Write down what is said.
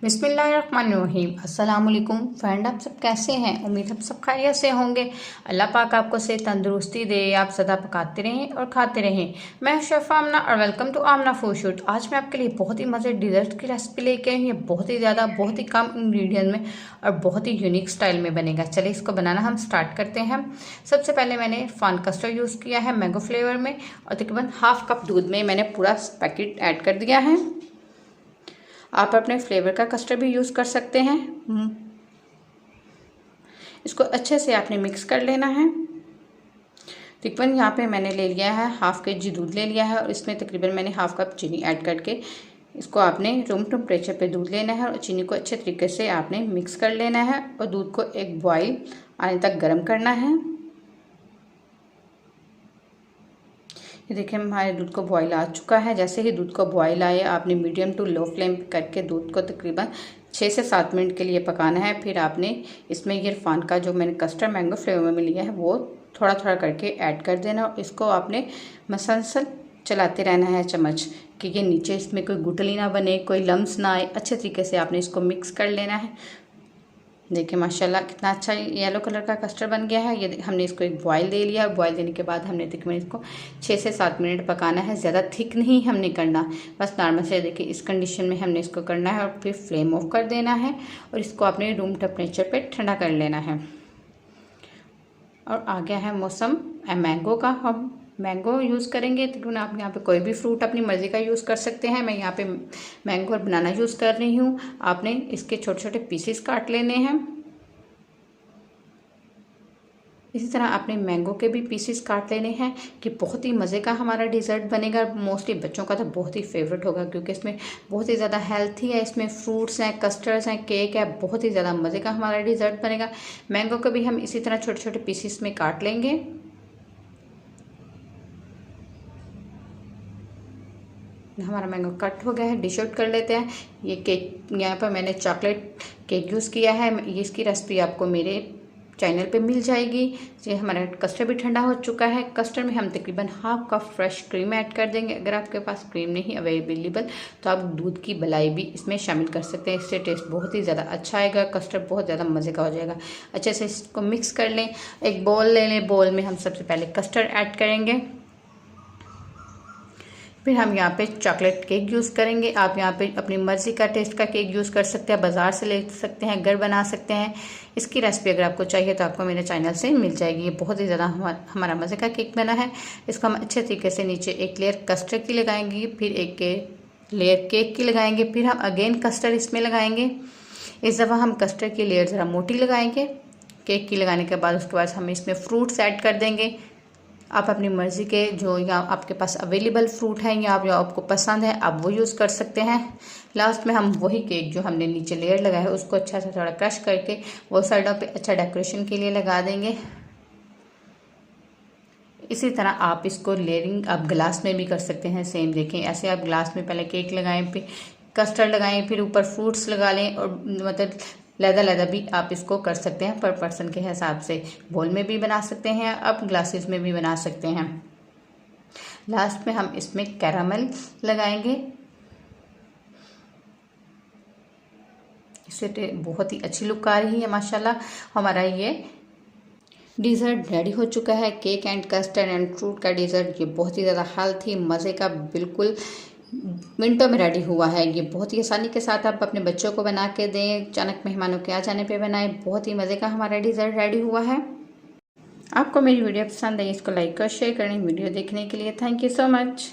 बिस्मिल्लाहिर्रहमानिर्रहीम। अस्सलाम वालेकुम फ्रेंड, आप सब कैसे हैं? उम्मीद हम सब खैरियत से होंगे। अल्लाह पाक आपको से तंदुरुस्ती दे, आप सदा पकाते रहें और खाते रहें। मैं शेफ़ आमना और welcome to Aamna food shoot. आज मैं आपके लिए बहुत ही मज़े डिज़र्ट की रेसिपी लेके आई हूँ। ये बहुत ही ज़्यादा बहुत ही कम इंग्रेडिएंट में और बहुत ही यूनिक स्टाइल में बनेगा। चलिए इसको बनाना हम स्टार्ट करते हैं। सबसे पहले मैंने फान कस्टर्ड यूज़ किया है मैंगो फ्लेवर में, और तकरीबन हाफ कप दूध में मैंने पूरा पैकेट ऐड कर दिया है। आप अपने फ्लेवर का कस्टर्ड भी यूज़ कर सकते हैं। इसको अच्छे से आपने मिक्स कर लेना है। तकरीबन यहाँ पे मैंने ले लिया है हाफ केजी दूध ले लिया है, और इसमें तकरीबन मैंने हाफ कप चीनी ऐड करके इसको आपने रूम टेम्परेचर पे दूध लेना है और चीनी को अच्छे तरीके से आपने मिक्स कर लेना है और दूध को एक बॉईल आने तक गर्म करना है। ये देखिए हमारे दूध को बॉईल आ चुका है। जैसे ही दूध को बॉईल आए आपने मीडियम टू लो फ्लेम करके दूध को तकरीबन 6 से 7 मिनट के लिए पकाना है। फिर आपने इसमें इरफान का जो मैंने कस्टर्ड मैंगो फ्लेवर में लिया है वो थोड़ा थोड़ा करके ऐड कर देना, और इसको आपने मसलसल चलाते रहना है चम्मच, कि ये नीचे इसमें कोई गुठली ना बने, कोई लम्स ना आए। अच्छे तरीके से आपने इसको मिक्स कर लेना है। देखिए माशाल्लाह कितना अच्छा येलो कलर का कस्टर्ड बन गया है। ये हमने इसको एक बॉईल दे लिया, और बॉईल देने के बाद हमने तकरीबन इसको 6 से 7 मिनट पकाना है। ज़्यादा थिक नहीं हमने करना, बस नॉर्मल से देखिए इस कंडीशन में हमने इसको करना है, और फिर फ्लेम ऑफ कर देना है और इसको अपने रूम टेम्परेचर पे ठंडा कर लेना है। और आ गया है मौसम मैंगो का, हम मैंगो यूज़ करेंगे। तकरीबन आप यहाँ पे कोई भी फ्रूट अपनी मर्ज़ी का यूज़ कर सकते हैं। मैं यहाँ पे मैंगो और बनाना यूज़ कर रही हूँ। आपने इसके छोटे छोटे पीसेस काट लेने हैं। इसी तरह आपने मैंगो के भी पीसेस काट लेने हैं, कि बहुत ही मज़े का हमारा डिज़र्ट बनेगा। मोस्टली बच्चों का तो बहुत ही फेवरेट होगा, क्योंकि इसमें बहुत ही ज़्यादा हेल्थी है। इसमें फ्रूट्स हैं, कस्टर्ड्स हैं, केक है, बहुत ही ज़्यादा मज़े का हमारा डिज़र्ट बनेगा। मैंगो को भी हम इसी तरह छोटे छोटे पीसेस में काट लेंगे। हमारा मैंगो कट हो गया है, डिश आउट कर लेते हैं। ये केक यहाँ पर मैंने चॉकलेट केक यूज़ किया है। इसकी रेसिपी आपको मेरे चैनल पे मिल जाएगी। ये हमारा कस्टर्ड भी ठंडा हो चुका है। कस्टर्ड में हम तकरीबन half cup fresh cream add कर देंगे। अगर आपके पास क्रीम नहीं अवेलेबल तो आप दूध की मलाई भी इसमें शामिल कर सकते हैं। इससे टेस्ट बहुत ही ज़्यादा अच्छा आएगा, कस्टर्ड बहुत ज़्यादा मज़े का हो जाएगा। अच्छे से इसको मिक्स कर लें। एक बोल ले लें, बोल में हम सबसे पहले कस्टर्ड ऐड करेंगे। फिर हम यहाँ पे चॉकलेट केक यूज़ करेंगे। आप यहाँ पे अपनी मर्ज़ी का टेस्ट का केक यूज़ कर सकते हैं, बाज़ार से ले सकते हैं, घर बना सकते हैं। इसकी रेसिपी अगर आपको चाहिए तो आपको मेरे चैनल से मिल जाएगी। ये बहुत ही ज़्यादा हमारा मज़े का केक बना है। इसको हम अच्छे तरीके से नीचे एक लेयर कस्टर्ड की लगाएंगे, फिर एक लेयर केक की लगाएंगे, फिर हम अगेन कस्टर्ड इसमें लगाएंगे। इस दफ़ा हम कस्टर्ड की लेयर ज़रा मोटी लगाएंगे। केक की लगाने के बाद उसके बाद हम इसमें फ्रूट्स ऐड कर देंगे। आप अपनी मर्ज़ी के जो या आपके पास अवेलेबल फ्रूट हैं या आप जो आपको पसंद है आप वो यूज़ कर सकते हैं। लास्ट में हम वही केक जो हमने नीचे लेयर लगाया है उसको अच्छा से थोड़ा क्रश करके वो साइडों पे अच्छा डेकोरेशन के लिए लगा देंगे। इसी तरह आप इसको लेयरिंग आप ग्लास में भी कर सकते हैं। सेम देखें, ऐसे आप ग्लास में पहले केक लगाएं, फिर कस्टर्ड लगाएं, फिर ऊपर फ्रूट्स लगा लें, और मतलब लहदा भी आप इसको कर सकते हैं। पर पर्सन के हिसाब से बोल में भी बना सकते हैं, आप ग्लासेस में भी बना सकते हैं। लास्ट में हम इसमें कैरामल लगाएंगे। इससे बहुत ही अच्छी लुक आ रही है माशाल्लाह। हमारा ये डिज़र्ट रेडी हो चुका है। Cake and custard and fruit का डिज़र्ट, ये बहुत ही ज़्यादा हेल्थी मज़े का बिल्कुल मिनटों में रेडी हुआ है। ये बहुत ही आसानी के साथ आप अपने बच्चों को बना के दें, अचानक मेहमानों के आ जाने पे बनाएं। बहुत ही मज़े का हमारा डिज़र्ट रेडी हुआ है। आपको मेरी वीडियो पसंद आई, इसको लाइक और शेयर करें। वीडियो देखने के लिए थैंक यू सो मच।